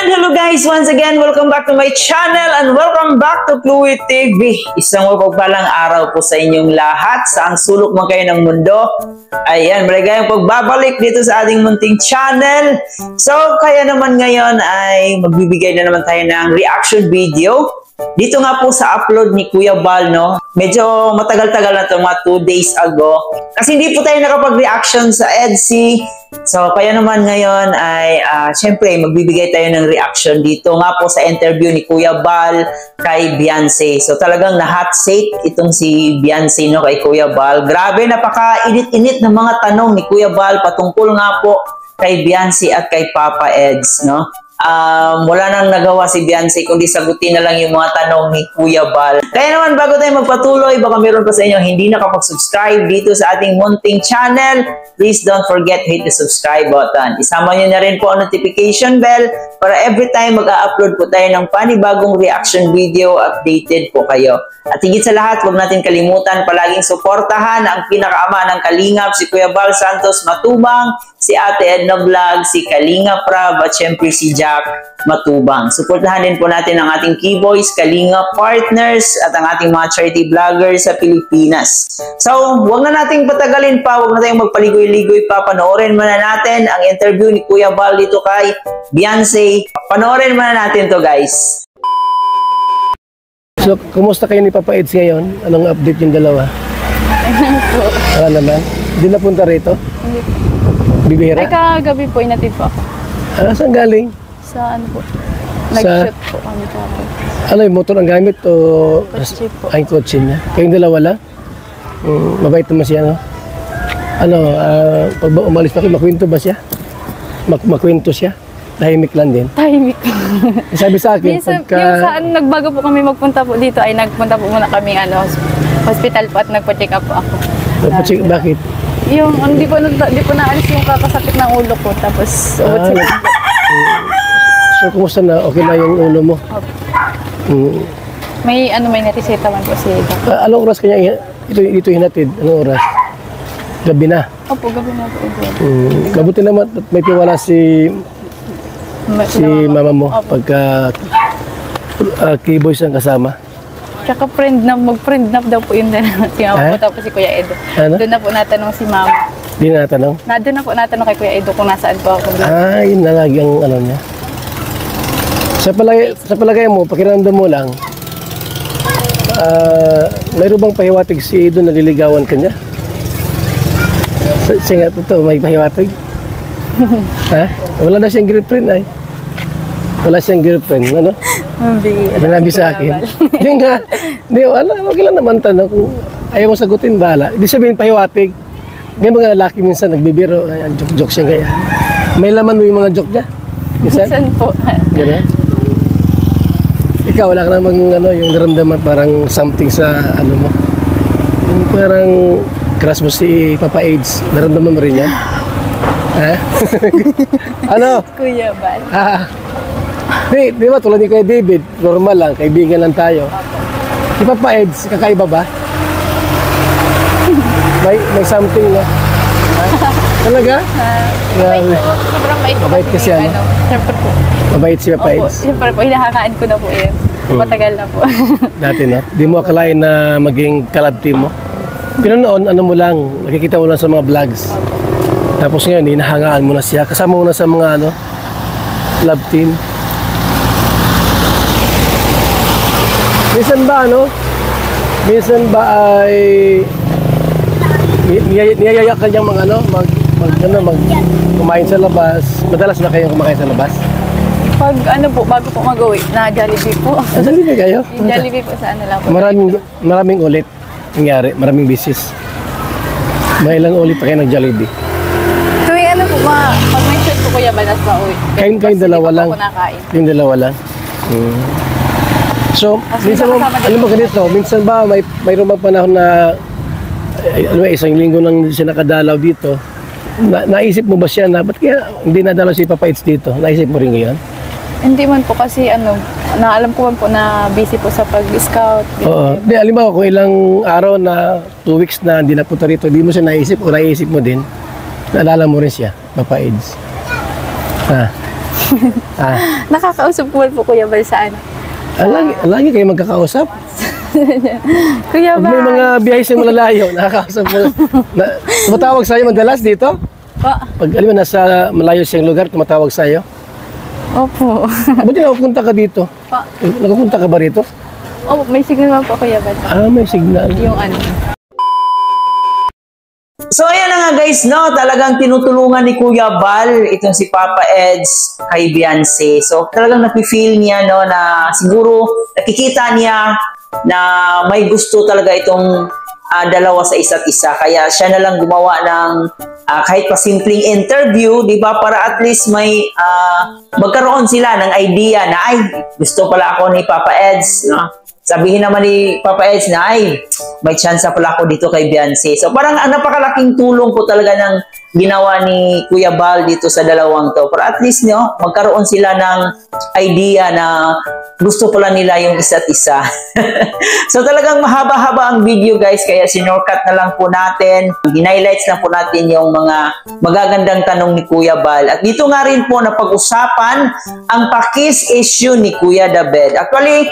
And hello guys, once again, welcome back to my channel and welcome back to Fluid TV. Isang mapagpalang araw po sa inyong lahat, saang sulok man kayo ng mundo. Ayan, maligayang pagbabalik dito sa ating munting channel. So, kaya naman ngayon ay magbibigay na naman tayo ng reaction video. Dito nga po sa upload ni Kuya Bal, no? Medyo matagal-tagal na ito, mga 2 days ago. Kasi hindi po tayo nakapag-reaction sa EDC. So, kaya naman ngayon ay, syempre, magbibigay tayo ng reaction dito nga po sa interview ni Kuya Bal kay Beyonce. So, talagang na-hot seat itong si Beyonce, no, kay Kuya Bal. Grabe, napaka-init-init ng mga tanong ni Kuya Bal patungkol nga po kay Beyonce at kay Papa Eds, no? Wala nang nagawa si Beyonce kundi sagutin na lang yung mga tanong ni Kuya Bal. Kaya naman bago tayo magpatuloy, baka meron pa sa inyo hindi nakapag-subscribe dito sa ating munting channel, please don't forget to hit the subscribe button. Isama nyo na rin po ang notification bell para every time mag-a-upload po tayo ng panibagong reaction video, updated po kayo. At higit sa lahat, huwag natin kalimutan palaging suportahan ang pinakaama ng Kalingap, si Kuya Bal Santos Matubang, si Ate Edna Vlog, si Kalingap Rab, at syempre si Jack Matubang. Suportahan din po natin ang ating Keyboys, Kalingap Partners, at ang ating mga charity vloggers sa Pilipinas. So, huwag na nating patagalin pa, huwag na tayong magpaligoy-ligoy pa. Panoorin muna natin ang interview ni Kuya Bal dito kay Beyonce. Panoorin muna natin to, guys. So, kumusta kayo ni Papa Eds ngayon? Anong update yung dalawa? Wala naman. Hindi napunta rito? Hindi po. Bibihira? Ay, kagabi po, inatid po ako. Saan galing? Sa ano po? Nag-shoot po kami po. Ano yung motor ang gamit o? Kotse po. Ay, kotse niya. Kayong dalawa lang? Mabait naman siya, no? Ano, pag umalis pa kayo, makwento ba siya? Makwento siya? Tahimik lang din? Tahimik. Sabi sa akin, yung saan nagbago po kami magpunta po dito, ay nagpunta po muna kami hospital po at nagpa-check up po ako. Bakit? Yung, hindi po naalis yung kakasakit ng ulo ko, tapos So, kumusta na? Okay na yung ulo mo? May nareseta man po si Doc. Anong oras kanya ito hinatid? Anong oras? Gabi na? Opo, gabi na po. Mabuti naman may tiwala si mama mo pagka Keyboys ang kasama. Tsaka mag-friend na daw po yun din. Sinapunta po si Kuya Edo. Ano? Doon na po natanong si Mama. Di na natanong? Doon na po natanong kay Kuya Edo kung nasaan po ako. Yun na lagi ang ano niya. Sa palagay mo, pakiramdam mo lang, mayroon bang pahiwatig si Edo na liligawan ka niya? Sige nga, totoo, may pahiwatig? Ha? Wala na siyang girlfriend ay. Wala siyang girlfriend, ano? Sinabi sa akin. Hindi nga. Hindi, wag lang naman tanong. Kung ayaw mo sagutin, bahala. Hindi sabihin pahiwatig. May mga lalaki minsan nagbibiro. Joke siya kaya. May laman mo yung mga joke niya? Minsan po. Gano'n? Ikaw, wala ka namang yung naramdaman parang something sa ano mo. Yung parang crush mo si Papa Eds. Naramdaman mo rin yan? Ha? Ano? Kuya Bal. Di ba tulad ni Kuya David, normal lang, kaibigan lang tayo. Si Papa Eds, kakaiba ba? May something na. Talaga? Sobrang mait po. Mabait kasi ano? Siyempre po. Mabait si Papa Eds? Siyempre po, hinahakaan ko na po yun. Matagal na po. Dati na? Di mo akalain na maging collab team mo? Pero noon, ano mo lang, nakikita mo lang sa mga vlogs. Tapos ngayon, hinahangaan mo na siya. Kasama mo na sa mga love team. Minsan ba ay niyayaya ka niyang kumain sa labas? Madalas na kayong kumain sa labas? Pag bago po mag-uwi, na Jollibee po. Jollibee kayo? Yung Jollibee po sa lang po. Maraming ulit nangyari, maraming bisis. May ilang ulit pa kayo ng Jollibee? Tuwing pag may shoot po Kuya Banas pa uwi. Kayong dalawa lang? Kayong dalawa lang? So, minsan mo, alam mo ganito, minsan ba mayroon bang panahon na isang linggo nang siya nakadalaw dito, naisip mo ba siya na, ba't kaya hindi nadalaw si Papa Eds dito? Naisip mo rin ngayon? Hindi man po kasi naalam ko man po na busy po sa pag-scout. Oo. Di, alimbawa kung ilang araw na 2 weeks na hindi napunta rito, hindi mo siya naisip o naisip mo din, naalala mo rin siya, Papa Eds. Ha? Nakakausap ko po Kuya Bal sa ano. Lagi kayo magkakausap. Kuya Pag may Bal. mga biyahe sa malalayo, nakakausap mo. Tumatawag sa'yo madalas dito? Po. Pag alam mo, nasa malayo siyang lugar, tumatawag sa'yo? Opo. Ba't nakapunta ka dito? Po. Nakapunta ka ba rito? Opo, may signal naman po Kuya Bal. May signal. Yung ano. So ayan na nga guys, no, talagang tinutulungan ni Kuya Bal itong si Papa Eds kay Beyonce. So talagang napi-feel niya, no, na siguro nakikita niya na may gusto talaga itong dalawa sa isa't isa. Kaya siya na lang gumawa ng kahit pa simpleng interview, di ba, para at least may magkaroon sila ng idea na ay, gusto pala ako ni Papa Eds, no? Sabihin naman ni Papa Eds na ay, may chance pala ako dito kay Beyonce. So parang napakalaking tulong po talaga ng ginawa ni Kuya Bal dito sa dalawang to. Para at least, no, magkaroon sila ng idea na gusto pala nila yung isa't isa. So talagang mahaba-haba ang video guys, kaya sinorkat na lang po natin. Hinighlights lang po natin yung mga magagandang tanong ni Kuya Bal. At dito nga rin po napag-usapan ang pakis issue ni Kuya David. Actually,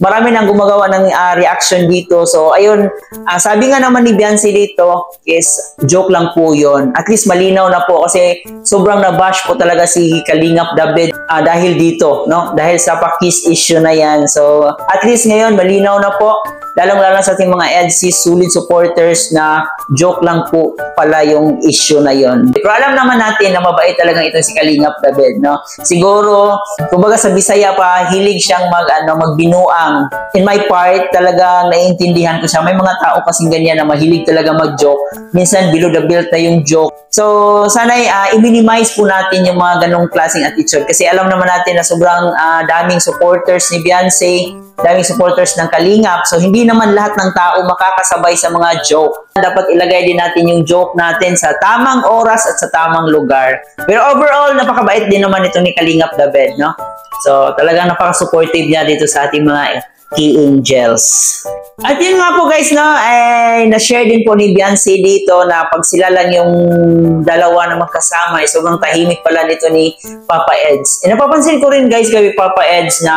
marami nang gumagawa ng reaction dito. So, ayun, sabi nga naman ni Beyonce dito is joke lang po yun. At least malinaw na po kasi sobrang nabash po talaga si Kalingap David dahil dito, no? Dahil sa pakis issue na yan. So, at least ngayon, malinaw na po. Lalong-lalo sa ating mga EDC solid supporters na joke lang po pala yung issue na yon. Pero alam naman natin na mabait talagang ito si Kalingap David, no? Siguro, kumbaga sa Bisaya pa, hilig siyang magbinuang. In my part, talagang naiintindihan ko siya. May mga tao kasing ganyan na mahilig talaga mag-joke. Minsan below the belt na yung joke. So, sana'y i-minimize po natin yung mga ganong klaseng attitude. Kasi alam naman natin na sobrang daming supporters ni Beyonce, daming supporters ng Kalingap. So, hindi naman lahat ng tao makakasabay sa mga joke. Dapat ilagay din natin yung joke natin sa tamang oras at sa tamang lugar. Pero overall, napakabait din naman ito ni Kalingap David, no? So, talagang napaka-supportive niya dito sa ating mga key angels. At yun nga po guys, no, na-share din po ni Beyonce dito na pag sila lang yung dalawa na magkasama, sobrang tahimik pala nito ni Papa Eds. Napapansin ko rin guys kay Papa Eds na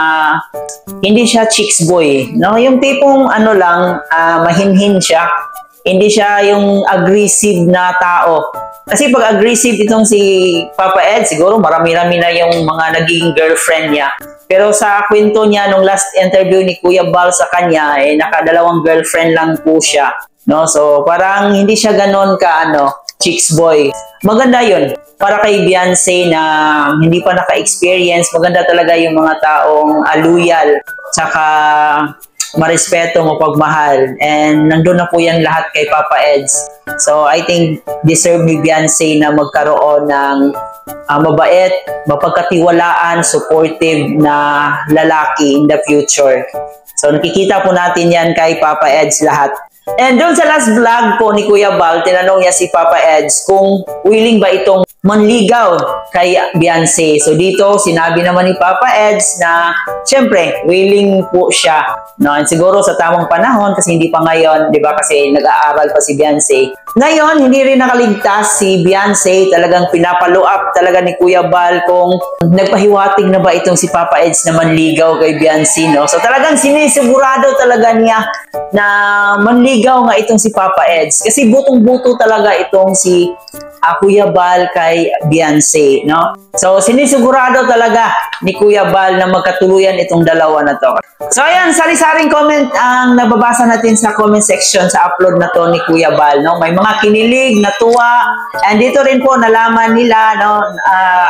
hindi siya chicks boy, no? Yung tipong ano lang, mahinhin siya. Hindi siya yung aggressive na tao. Kasi pag aggressive itong si Papa Ed, siguro marami-rami na yung mga naging girlfriend niya. Pero sa kwento niya, nung last interview ni Kuya Bal sa kanya, nakadalawang girlfriend lang po siya. No? So parang hindi siya ganon ka, chicks boy. Maganda yun. Para kay Beyonce na hindi pa naka-experience, maganda talaga yung mga taong loyal, tsaka marespeto, mapagmahal. And nandun na po yan lahat kay Papa Eds. So I think deserve ni Beyonce na magkaroon ng mabait, mapagkatiwalaan, supportive na lalaki in the future. So nakikita po natin yan kay Papa Eds lahat. And doon sa last vlog po ni Kuya Bal, tinanong niya si Papa Eds kung willing ba itong manligaw kay Beyonce. So dito, sinabi naman ni Papa Eds na syempre, willing po siya. No? And siguro sa tamang panahon, kasi hindi pa ngayon, di ba, kasi nag-aaral pa si Beyonce. Ngayon, hindi rin nakaligtas si Beyonce. Talagang pinapalo up talaga ni Kuya Bal kung nagpahiwatig na ba itong si Papa Eds na manligaw kay Beyonce. No? So talagang sinisigurado talaga niya na manligaw nga itong si Papa Eds. Kasi butong-buto talaga itong si Kuya Bal kay Beyonce, no? So, sinisigurado talaga ni Kuya Bal na magkatuluyan itong dalawa na to. So, ayan, sari-saring comment ang nababasa natin sa comment section sa upload na to ni Kuya Bal, no? May mga kinilig, natuwa, and dito rin po nalaman nila, no?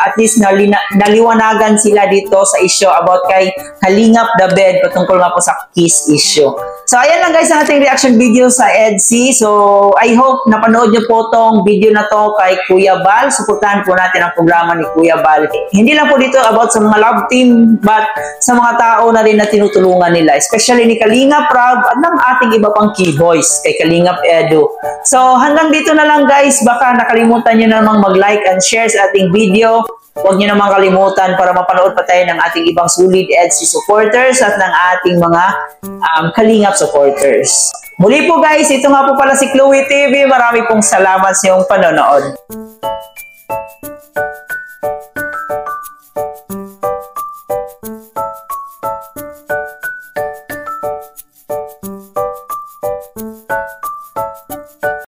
At least naliwanagan sila dito sa issue about kay Kalingap David patungkol nga po sa kiss issue. So, ayan lang guys ang ating reaction video sa EDC. So, I hope napanood nyo po tong video na to kay Kuya Bal. Suportahan po natin ang programa ni Kuya Bal. Hindi lang po dito about sa mga love team, but sa mga tao na rin na tinutulungan nila. Especially ni Kalingap Rob at ng ating iba pang key boys kay Kalingap Edu. So, hanggang dito na lang guys. Baka nakalimutan nyo namang mag-like and share sa ating video. Huwag nyo naman kalimutan para mapanood pa tayo ng ating ibang solid EDC supporters at ng ating mga Kalingap supporters. Muli po guys, ito nga po pala si Chloe TV. Marami pong salamat sa iyong panonood.